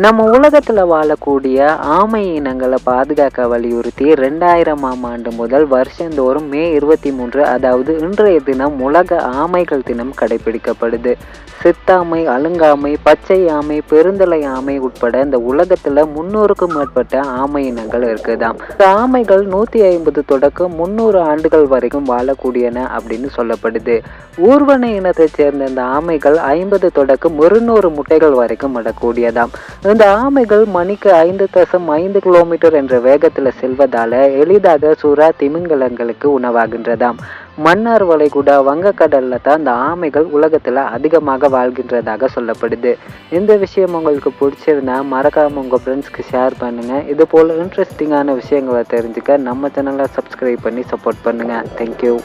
நம்ம உலகத்துல வாழக்கூடிய ஆமை இனங்களை பாதுகாக்க வலியுறுத்தி 2000ஆம் ஆண்டு முதல் வருஷந்தோறும் மே 23 அதாவது இன்றைய தினம் உலக ஆமைகள் தினம் கடைபிடிக்கப்படுது. சித்தாமை, அலுங்காமை, பச்சை ஆமை, பெருந்தலை ஆமை உட்பட இந்த உலகத்துல 300க்கும் மேற்பட்ட ஆமை இனங்கள் இருக்குதாம். இந்த ஆமைகள் 150 தொடக்கம் 300 ஆண்டுகள் வரைக்கும் வாழக்கூடியன அப்படின்னு சொல்லப்படுது. ஊர்வன இனத்தை சேர்ந்த இந்த ஆமைகள் 50 தொடக்கம் 200 முட்டைகள் வரைக்கும் விடக்கூடியதாம். இந்த ஆமைகள் மணிக்கு 5.5 கிலோமீட்டர் என்ற வேகத்துல செல்வதால எளிதாக சுறா, திமிங்கலங்களுக்கு உணவாகின்றதாம். மன்னார் வளைகுடா, வங்கக்கடல்ல தான் இந்த ஆமைகள் உலகத்துல அதிகமாக வாழ்கின்றதாக சொல்லப்படுது. இந்த விஷயம் உங்களுக்கு பிடிச்சிருந்தா மறக்காம உங்க ஃப்ரெண்ட்ஸ்க்கு ஷேர் பண்ணுங்க. இது போல இன்ட்ரெஸ்டிங்கான விஷயங்களை தெரிஞ்சுக்க நம்ம சேனலை சப்ஸ்கிரைப் பண்ணி சப்போர்ட் பண்ணுங்க. தேங்க்யூ.